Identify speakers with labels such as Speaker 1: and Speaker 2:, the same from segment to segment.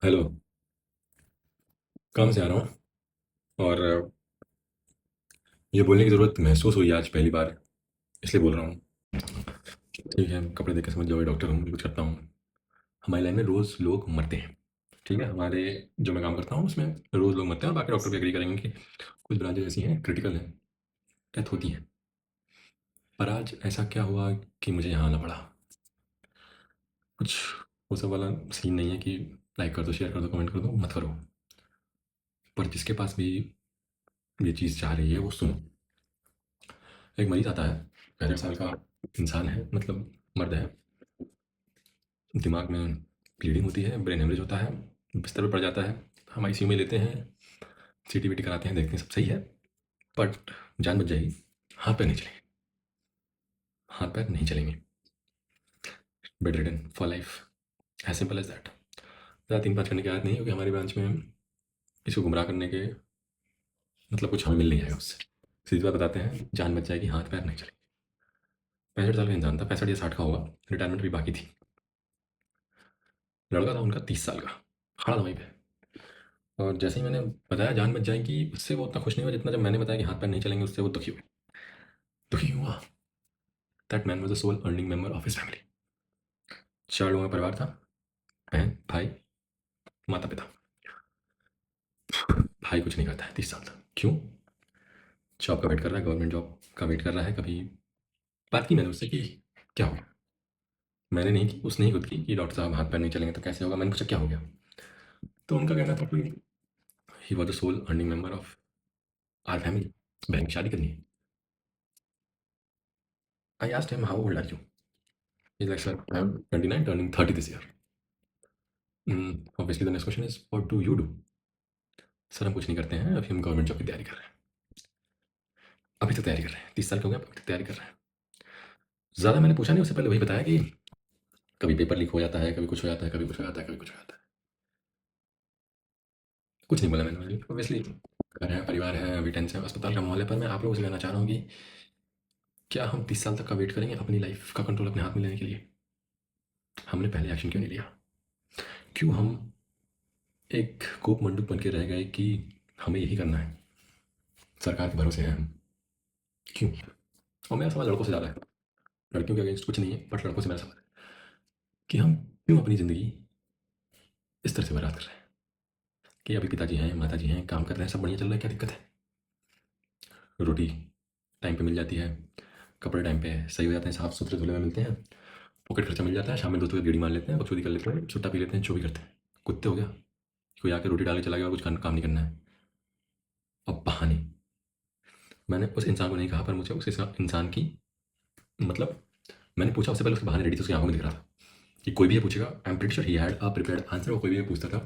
Speaker 1: Hello. काम से आ रहा हूँ और ये बोलने की ज़रूरत महसूस हुई आज पहली बार, इसलिए बोल रहा हूँ। ठीक है, कपड़े देख के समझ जाओ, डॉक्टर हूँ, कुछ करता हूँ। हमारी लाइन में रोज़ लोग मरते हैं। ठीक है, हमारे जो मैं काम करता हूँ उसमें रोज़ लोग मरते हैं, और बाकी डॉक्टर भी एग्री करेंगे कि कुछ ब्रांचेज ऐसी हैं क्रिटिकल हैं, डेथ होती है। पर आज ऐसा क्या हुआ कि मुझे यहाँ आना पड़ा? कुछ वो सब वाला सीन नहीं है कि लाइक कर दो, शेयर कर दो, कमेंट कर दो, मत करो। पर जिसके पास भी ये चीज़ जा रही है वो सुनो। एक मरीज आता है, 65 साल का इंसान है, मतलब मर्द है। दिमाग में ब्लीडिंग होती है, ब्रेन हेमरेज होता है, बिस्तर पे पड़ जाता है। हम आईसीयू में लेते हैं, सीटी वीटी कराते हैं, देखते हैं सब सही है, बट जान बच जाएगी। हाथ पैर नहीं चलेंगे, हाथ पैर नहीं चलेंगे, bed ridden for life, as simple as that. ज़्यादा तीन पाँच करने की आदत नहीं है, क्योंकि हमारी ब्रांच में इसको गुमराह करने के मतलब कुछ हमें मिल नहीं जाएगा उससे। सीधी बात बताते हैं, जान बच जाएगी, हाथ पैर नहीं चलेंगे। 65 साल का इंसान था, 65 या 60 का होगा, रिटायरमेंट भी बाकी थी। लड़का था उनका 30 साल का, खड़ा था वहीं पे। और जैसे ही मैंने बताया जान बच जाएगी, उससे वो उतना खुश नहीं हुआ जितना जब मैंने बताया कि हाथ पैर नहीं चलेंगे, उससे वो दुखी हुआ। दुखी हुआ। That man was the sole earning member of his family. 4 लोगों का परिवार था, बहन, भाई, माता पिता। भाई कुछ नहीं करता है 30 साल तक, क्यों? जॉब का वेट कर रहा है, गवर्नमेंट जॉब का वेट कर रहा है। कभी बात की मैंने उससे कि क्या हो गया। मैंने नहीं की, उसने ही खुद की, कि डॉक्टर साहब हाथ पैर नहीं चलेंगे तो कैसे होगा। मैंने पूछा क्या हो गया, तो उनका कहना था कि he was the sole earning member of our family. बहन की शादी करनी है। I asked him how old are you. He like sir I am 29 turning 30 this year. Obviously the next question is what do you do. Sir हम कुछ नहीं करते हैं, अभी हम गवर्नमेंट जॉब की तैयारी कर रहे हैं। अभी तक तैयारी कर रहे हैं, 30 साल के हो गए, अभी तक तैयारी कर रहे हैं। ज़्यादा मैंने पूछा नहीं, उससे पहले वही बताया कि कभी पेपर लीक हो जाता है, कभी कुछ हो जाता है, कभी कुछ हो जाता है, कभी कुछ हो जाता है। कुछ नहीं बोला मैंने, ऑब्वियसली घर है, परिवार है, अभी टेंशन है, अस्पताल का माहौल है। पर मैं आप लोगों से कहना चाह रहा हूँ कि क्या हम 30 साल तक का वेट करेंगे अपनी लाइफ का कंट्रोल अपने हाथ में लेने के लिए? हमने पहले एक्शन क्यों नहीं लिया? क्यों हम एक कोप मंडूक बन के रह गए कि हमें यही करना है, सरकार के भरोसे हैं हम? क्यों? और मेरा सवाल लड़कों से ज़्यादा है, लड़कियों के अगेंस्ट कुछ नहीं है, बट लड़कों से मेरा सवाल है कि हम क्यों अपनी ज़िंदगी इस तरह से बर्बाद कर रहे हैं कि अभी पिताजी हैं, माताजी हैं, काम कर रहे हैं, सब बढ़िया चल रहा है, क्या दिक्कत है? रोटी टाइम पे मिल जाती है, कपड़े टाइम पे सही हो जाते हैं, साफ सुथरे धुले हुए मिलते हैं, पॉकेट खर्चा मिल जाता है, शाम में दोस्तों की गेड़ी मार लेते हैं, बकचोदी कर लेते हैं, छुट्टा पी लेते हैं, जो भी करते हैं। कुत्ते हो गया, कोई आके रोटी डाल के चला गया और कुछ काम नहीं करना है। अब बहाने, मैंने उस इंसान को नहीं कहा, पर मुझे उस इंसान की मतलब मैंने पूछा उससे पहले, उसके बहाने रेडी थे, उसकी आंखों में दिख रहा था कि कोई भी ये पूछेगा, I am pretty sure he had a prepared answer. वो कोई भी ये पूछता था,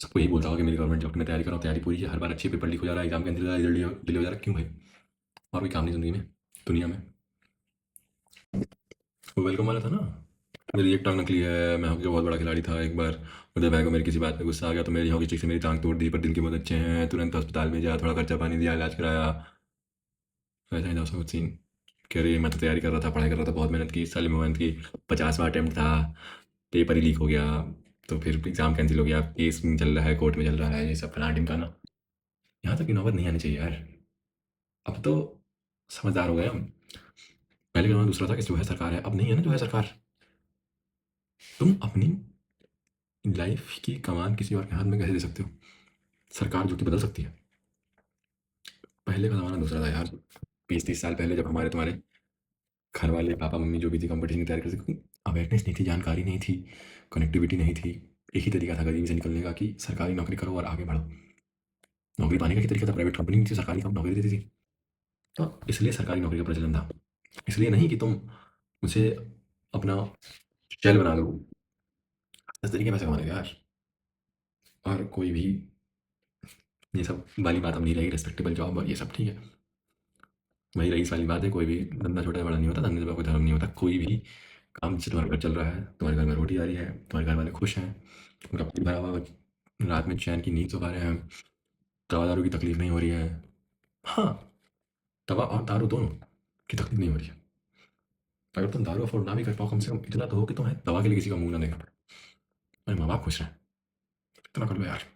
Speaker 1: सबको यही बोलता होगा कि मेरी गवर्नमेंट जॉब की मैं तैयारी कर रहा हूँ, तैयारी पूरी है, हर बार अच्छी पेपर लीक हो जा रहा है, एग्जाम कैंसिल हो जा रहा है, रिजल्ट डिले हो जा रहा है। क्यों भाई? और कोई काम नहीं जिंदगी में, दुनिया में? वो वेलकम वाला था ना, मेरी एक टांग नकली है, मैं हॉकी का बहुत बड़ा खिलाड़ी था, एक बार मेरे भाई को मेरी किसी बात पे गुस्सा आ गया तो मेरी हॉकी स्टिक से मेरी टांग तोड़ दी, पर दिल के बहुत अच्छे हैं, तुरंत अस्पताल में जा, थोड़ा खर्चा पानी दिया, इलाज कराया। वैसा ही था उसका कुछ सीन। कह रही मैं तो तैयारी कर रहा था, पढ़ाई कर रहा था, बहुत मेहनत की, इस साल में मेहनत की, 50वां अटैम्प्ट था, पेपर ही लीक हो गया, तो फिर एग्ज़ाम कैंसिल हो गया, केस चल रहा है, कोर्ट में चल रहा है, ये सब फलाना ढिमकाना। यहाँ तक की नौबत नहीं आनी चाहिए यार। अब तो समझदार हो गए हम। पहले का जमाना दूसरा था कि जो है सरकार है, अब नहीं है ना जो है सरकार। तुम अपनी लाइफ की कमान किसी और के हाथ में कैसे दे सकते हो? सरकार जो कि बदल सकती है। पहले का ज़माना दूसरा था यार, 20-30 साल पहले, जब हमारे तुम्हारे घर वाले, पापा मम्मी जो भी थी, कंपटीशन की तैयारी करते थे, क्योंकि अवेयरनेस नहीं थी, जानकारी नहीं थी, कनेक्टिविटी नहीं थी। एक ही तरीका था गरीबी से निकलने का कि सरकारी नौकरी करो और आगे बढ़ो। नौकरी पाने का ही तरीका था, प्राइवेट कंपनी नहीं थी, सरकारी कंपनी नौकरी देती थी। तो इसलिए सरकारी नौकरी का प्रचलन था। इसलिए नहीं कि तुम उसे अपना शेल बना लो। इस तरीके पैसे कमाने यार। और कोई भी ये सब वाली बात अब नहीं रही, रिस्पेक्टेबल जॉब और ये सब ठीक है। वही रईस वाली बात है, कोई भी धंधा छोटा या बड़ा नहीं होता, धंधे से कोई धर्म नहीं होता। कोई भी काम जिससे तुम्हारा घर चल रहा है, तुम्हारे घर में रोटी आ रही है, तुम्हारे घर वाले खुश हैं, उनका पेट भरा हुआ, रात में चैन की नींद सो पा रहे हैं, दवा दारू की तकलीफ नहीं हो रही है। हाँ, दवा और दारू दोनों की तकलीफ नहीं हो रही है। अगर तुम दारू अफोर्ड ना भी कर पाओ, कम से कम इतना तो हो कि तुम्हें दवा के लिए किसी का मुंह ना देखना पड़े, और माँ बाप खुश रहें। इतना कर लो यार।